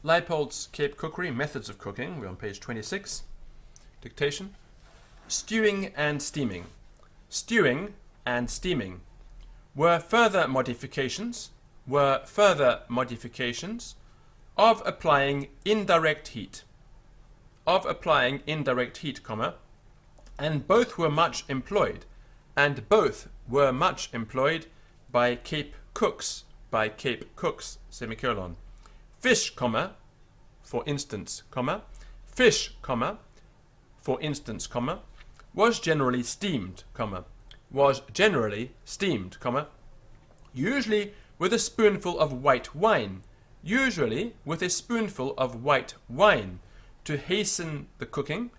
Leipoldt's Cape Cookery, Methods of Cooking. We're on page 26. Dictation. Stewing and steaming. Stewing and steaming were further modifications of applying indirect heat, comma, and both were much employed, by Cape cooks, semicolon. Fish, comma, for instance, comma, fish, comma, for instance, comma, was generally steamed, comma, usually with a spoonful of white wine, to hasten the cooking,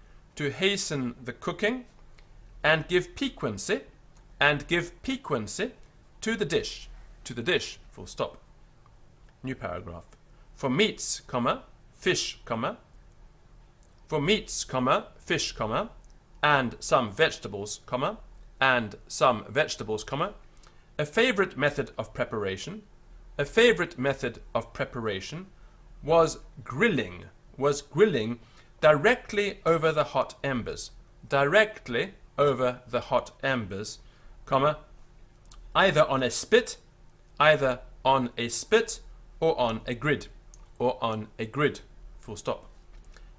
and give piquancy, to the dish, full stop. New paragraph. For meats, comma, fish, comma, and some vegetables, comma, a favorite method of preparation was grilling directly over the hot embers, comma, either on a spit or on a grid, full stop.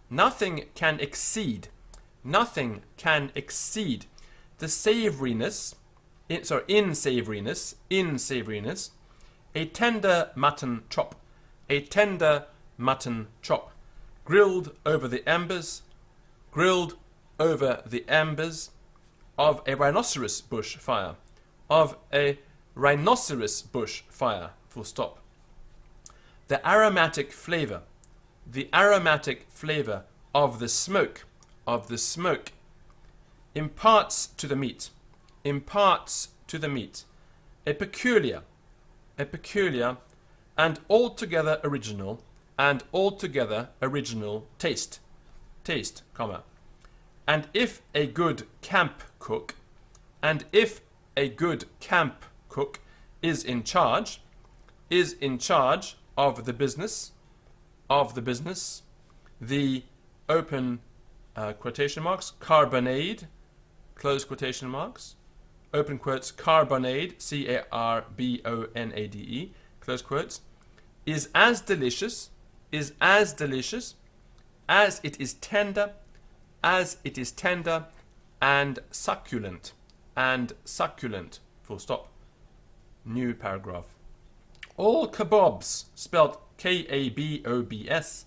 Nothing can exceed the savoriness, in savoriness, a tender mutton chop, grilled over the embers of a rhinoceros bush fire, full stop. The aromatic flavor of the smoke, imparts to the meat, a peculiar and altogether original taste, comma. And if a good camp cook is in charge of the business, the open quotation marks, carbonade, close quotation marks, open quotes, carbonade, carbonade, close quotes, is as delicious as it is tender and succulent, full stop. New paragraph. All kebabs, spelled K-A-B-O-B-S,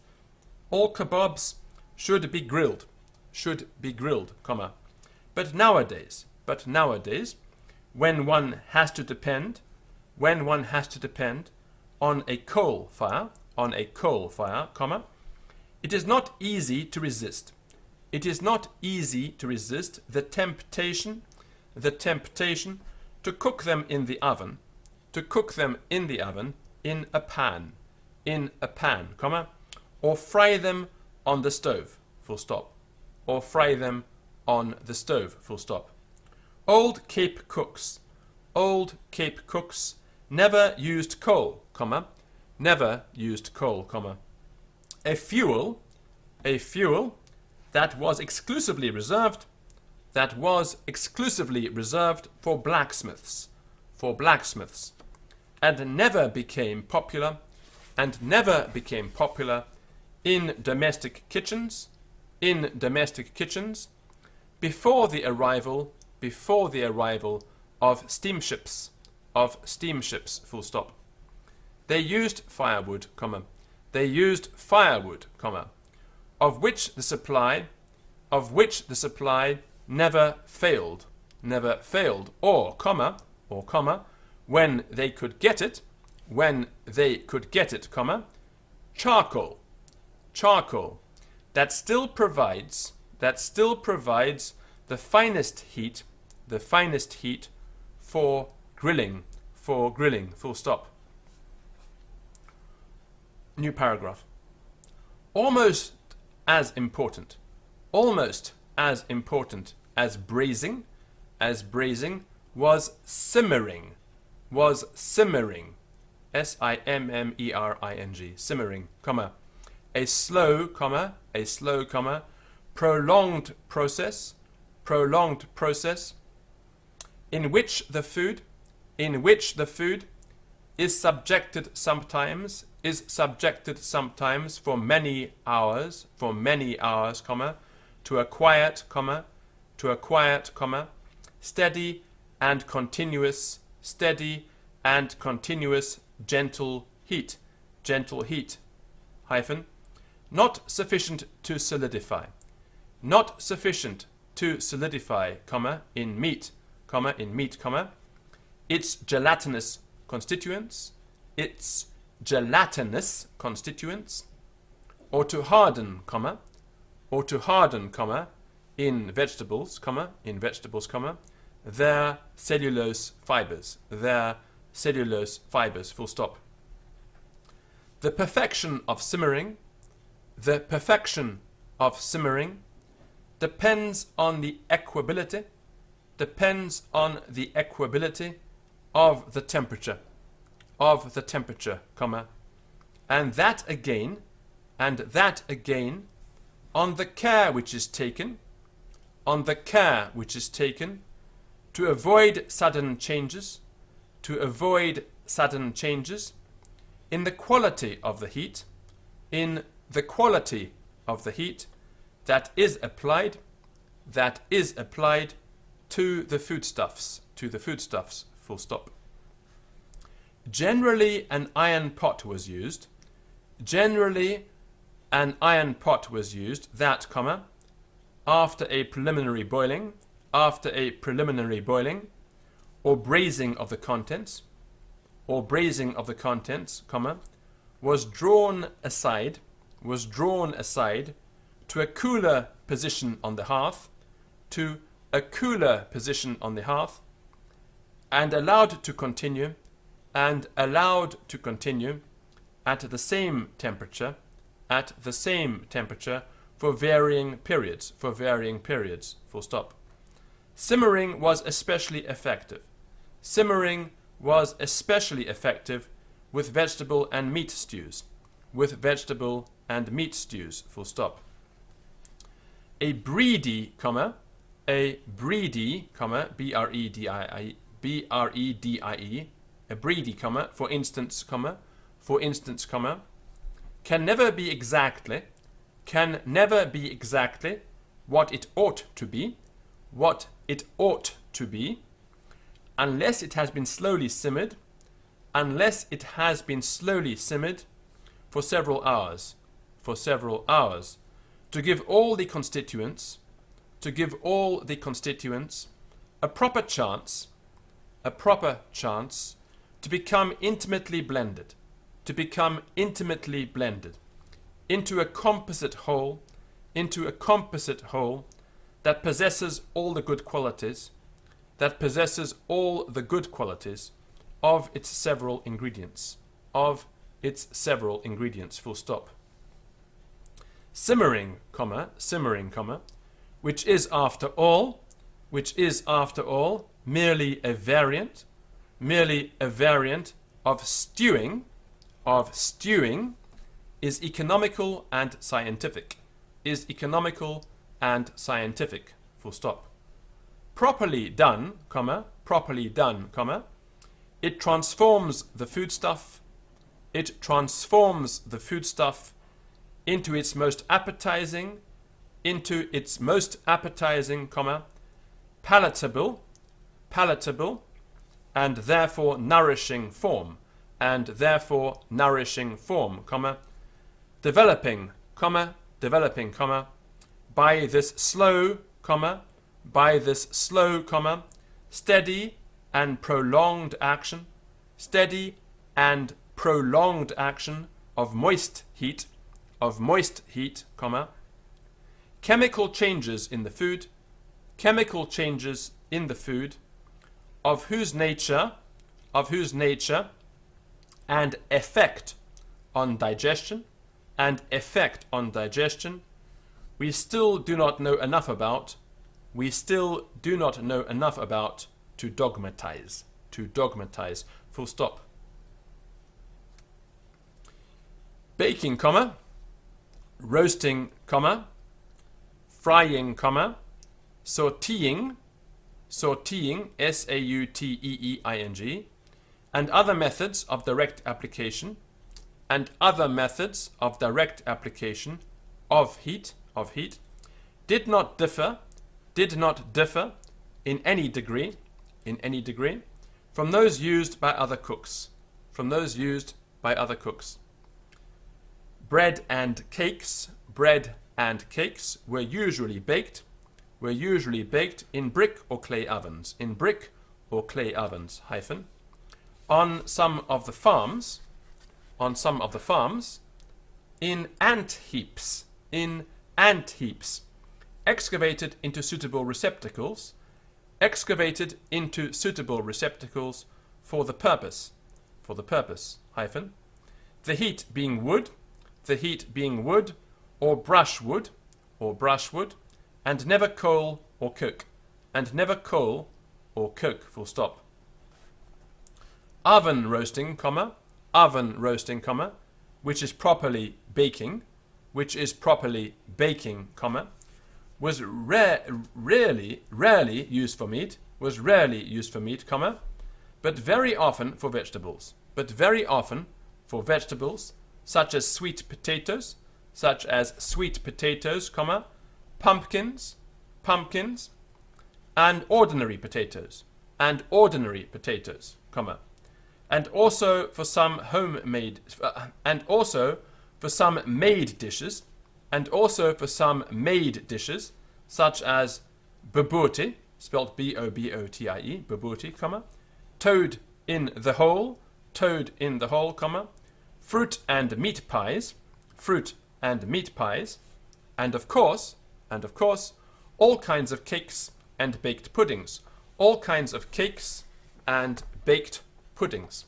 all kebabs should be grilled, comma. But nowadays, when one has to depend on a coal fire, comma, it is not easy to resist the temptation to cook them in the oven, in a pan, comma, or fry them on the stove, full stop. Old Cape cooks never used coal, comma, a fuel that was exclusively reserved for blacksmiths, and never became popular in domestic kitchens before the arrival of steamships, full stop. They used firewood, comma, of which the supply never failed, or comma, when they could get it, comma, charcoal, that still provides the finest heat for grilling, full stop. New paragraph. Almost as important as braising was simmering, S-I-M-M-E-R-I-N-G, simmering, comma, a slow, prolonged process, in which the food is subjected sometimes for many hours, to a quiet, steady and continuous, gentle heat, hyphen, not sufficient to solidify, in meat, its gelatinous constituents, or to harden, in vegetables, their cellulose fibers, full stop. The perfection of simmering depends on the equability of the temperature, and that again on the care which is taken to avoid sudden changes in the quality of the heat, that is applied to the foodstuffs, full stop. Generally an iron pot was used that, after a preliminary boiling, or braising of the contents, was drawn aside to a cooler position on the hearth, and allowed to continue at the same temperature for varying periods, full stop. Simmering was especially effective with vegetable and meat stews, full stop. A breedy, B-R-E-D-I-E, a breedy, for instance, can never be exactly what it ought to be, unless it has been slowly simmered for several hours, to give all the constituents a proper chance to become intimately blended into a composite whole that possesses all the good qualities of its several ingredients, full stop. Simmering, which is after all merely a variant of stewing, is economical and scientific, full stop. Properly done, it transforms the foodstuff into its most appetizing, palatable, and therefore nourishing form, developing, by this slow, steady and prolonged action of moist heat, chemical changes in the food, of whose nature and effect on digestion, we still do not know enough about to dogmatize, full stop. Baking, roasting, comma, frying, comma, sauteing, S-A-U-T-E-E-I-N-G, and other methods of direct application, of heat, did not differ in any degree, from those used by other cooks, Bread and cakes were usually baked in brick or clay ovens, on some of the farms, in ant heaps, excavated into suitable receptacles for the purpose, the heat being wood, or brushwood, and never coal or coke, full stop. Oven roasting, comma, which is properly baking, comma, was rarely used for meat, comma, but very often for vegetables, such as sweet potatoes, comma, pumpkins, and ordinary potatoes, comma, and also for some made dishes, such as bobotie, spelled B-O-B-O-T-I-E, bobotie, comma, toad in the hole, comma, fruit and meat pies, and of course, all kinds of cakes and baked puddings,